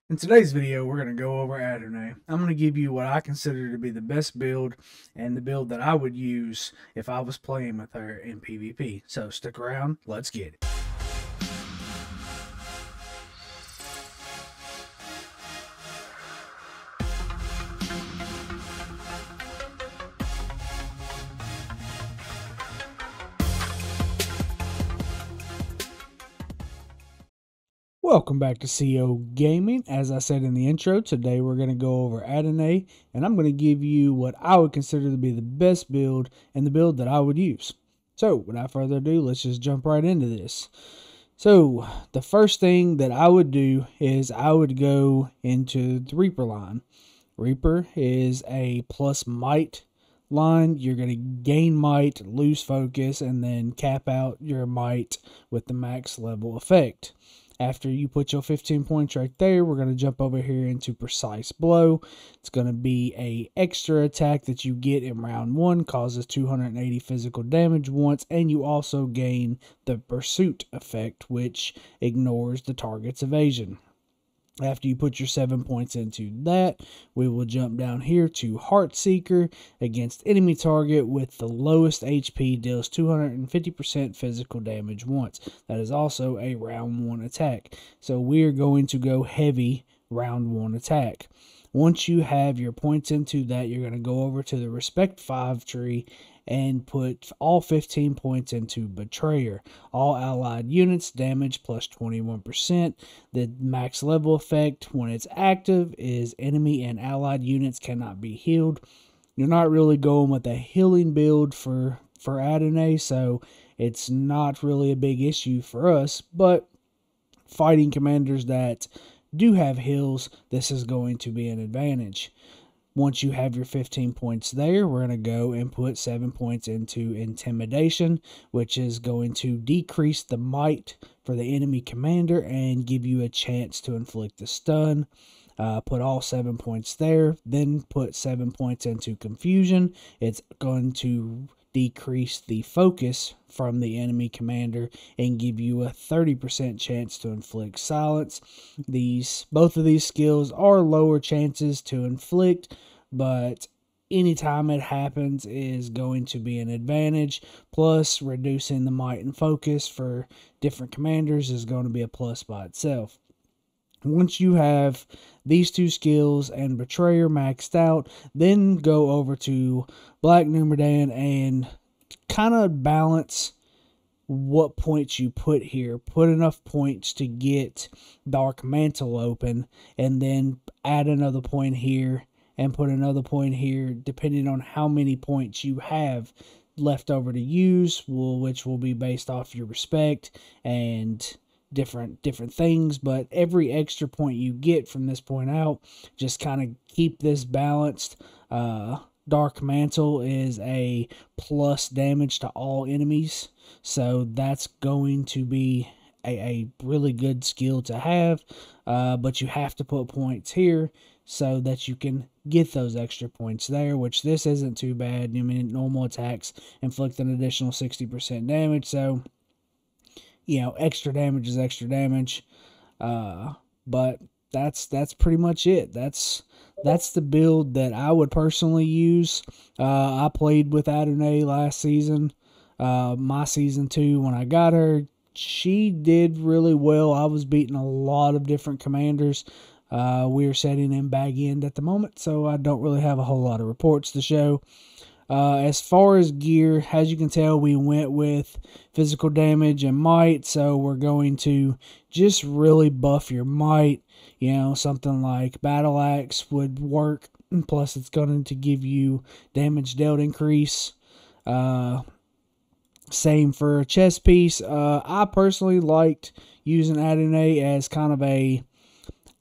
In today's video, we're going to go over Adunae. I'm going to give you what I consider to be the best build and the build that I would use if I was playing with her in PvP. So stick around, let's get it. Welcome back to CO Gaming. As I said in the intro, today we're going to go over Adunae, and I'm going to give you what I would consider to be the best build and the build that I would use. So, without further ado, let's just jump right into this. So, the first thing that I would do is I would go into the Reaper line. Reaper is a plus might line. You're going to gain might, lose focus, and then cap out your might with the max level effect. After you put your 15 points right there, we're going to jump over here into Precise Blow. It's going to be a extra attack that you get in round 1, causes 280 physical damage once, and you also gain the Pursuit effect, which ignores the target's evasion. After you put your 7 points into that, we will jump down here to Heartseeker. Against enemy target with the lowest HP, deals 250% physical damage once. That is also a round 1 attack. So we are going to go heavy round 1 attack. Once you have your points into that, you're going to go over to the Respect 5 tree and put all 15 points into Betrayer. All allied units damage plus 21%. The max level effect when it's active is enemy and allied units cannot be healed. You're not really going with a healing build for Adunae, so it's not really a big issue for us, but fighting commanders that do have heals, this is going to be an advantage. Once you have your 15 points there, we're going to go and put 7 points into Intimidation, which is going to decrease the might for the enemy commander and give you a chance to inflict a stun. Put all 7 points there, then put 7 points into Confusion. It's going to decrease the focus from the enemy commander and give you a 30% chance to inflict silence. Both of these skills are lower chances to inflict, but anytime it happens is going to be an advantage. Plus, reducing the might and focus for different commanders is going to be a plus by itself. Once you have these two skills and Betrayer maxed out, then go over to Black Numerdan and kind of balance what points you put here. Put enough points to get Dark Mantle open, and then add another point here and put another point here, depending on how many points you have left over to use, which will be based off your respect and different things. But every extra point you get from this point out, just kind of keep this balanced. Dark Mantle is a plus damage to all enemies, so that's going to be a really good skill to have, but you have to put points here so that you can get those extra points there, which this isn't too bad. I mean, normal attacks inflict an additional 60% damage, so you know, extra damage is extra damage. But that's pretty much it. That's the build that I would personally use. I played with Adunae last season, my season 2 when I got her. She did really well. I was beating a lot of different commanders. We are setting in bag end at the moment, so I don't really have a whole lot of reports to show. As far as gear, as you can tell, we went with physical damage and might, so we're going to just really buff your might. You know, something like Battle Axe would work, plus it's going to give you damage dealt increase. Same for a chest piece. I personally liked using Adunae as kind of a,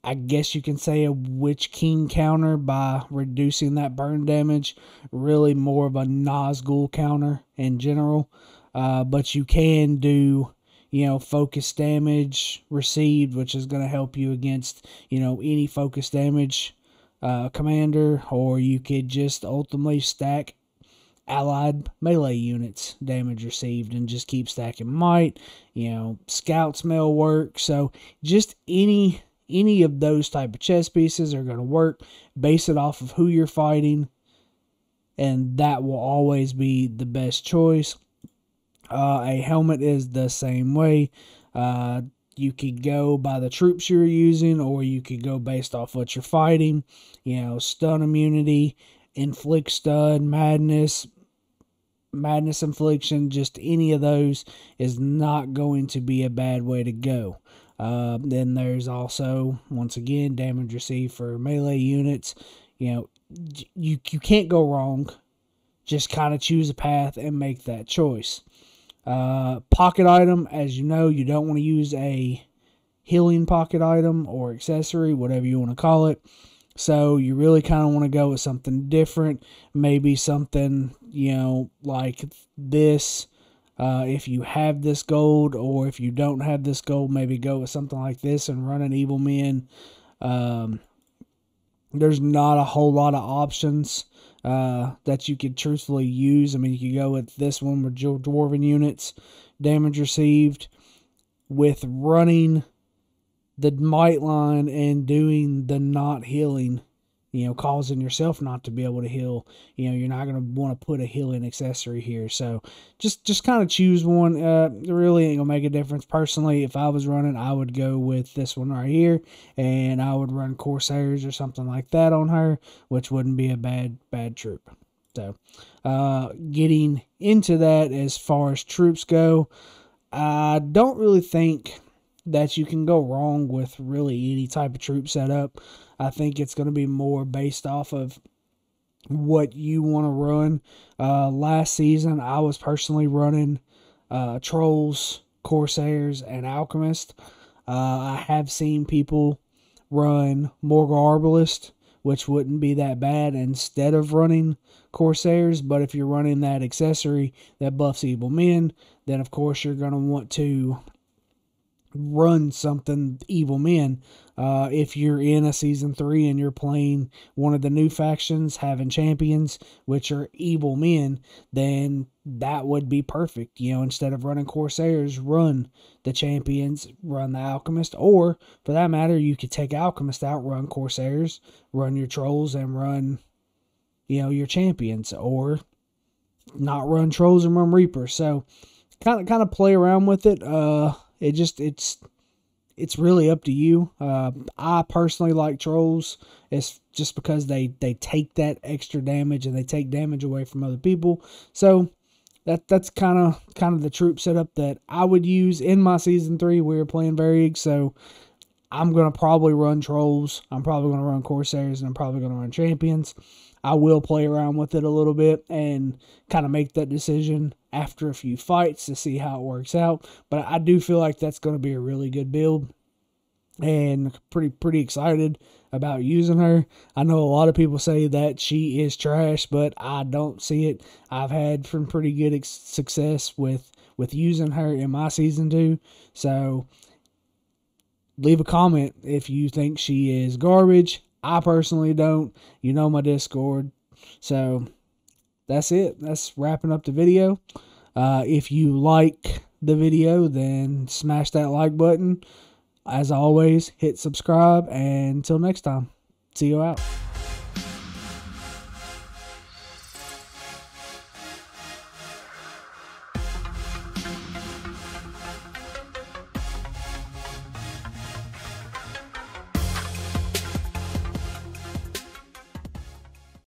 I guess you can say, a Witch King counter by reducing that burn damage. Really more of a Nazgul counter in general. But you can do, you know, focus damage received, which is going to help you against, you know, any focus damage commander. Or you could just ultimately stack allied melee units damage received and just keep stacking might. You know, scout smell work. So just any any of those type of chess pieces are going to work. Base it off of who you're fighting, and that will always be the best choice. A helmet is the same way. You could go by the troops you're using, or you could go based off what you're fighting. Stun immunity, inflict stun, madness infliction, just any of those is not going to be a bad way to go. Then there's also, once again, damage received for melee units. You can't go wrong. Just kind of choose a path and make that choice. Pocket item, as you know, you don't want to use a healing pocket item or accessory, whatever you want to call it. So you really kind of want to go with something different. Maybe something, like this. If you have this gold, or if you don't have this gold, maybe go with something like this and run an Evil Men. There's not a whole lot of options that you could truthfully use. I mean, you could go with this one with Dwarven units, damage received, with running the might line and doing the not healing, causing yourself not to be able to heal. You're not going to want to put a healing accessory here. So just kind of choose one. It really ain't going to make a difference. Personally, if I was running, I would go with this one right here, and I would run Corsairs or something like that on her, which wouldn't be a bad troop. So getting into that, as far as troops go, I don't really think that you can go wrong with really any type of troop setup. I think it's going to be more based off of what you want to run. Last season, I was personally running Trolls, Corsairs, and Alchemist. I have seen people run Morgul Arbalist, which wouldn't be that bad, instead of running Corsairs. But if you're running that accessory that buffs Evil Men, then of course you're going to want to run something Evil Men. If you're in a season 3 and you're playing one of the new factions having champions, which are Evil Men, then that would be perfect. Instead of running Corsairs, run the champions, run the Alchemist, or for that matter, you could take Alchemist out, run Corsairs, run your Trolls, and run, your champions, or not run Trolls and run Reapers. So kind of play around with it. It's really up to you. I personally like Trolls. It's just because they take that extra damage and they take damage away from other people. So that's kind of the troop setup that I would use in my season 3. We were playing Varieg, so I'm gonna probably run Trolls. I'm probably gonna run Corsairs, and I'm probably gonna run Champions. I will play around with it a little bit and kind of make that decision after a few fights to see how it works out. But I do feel like that's going to be a really good build, and pretty excited about using her. I know a lot of people say that she is trash, but I don't see it. I've had some pretty good success with using her in my season 2. So leave a comment if you think she is garbage. I personally don't. My Discord. So that's it. That's wrapping up the video. If you like the video, then smash that like button. As always, hit subscribe. And until next time, see you out.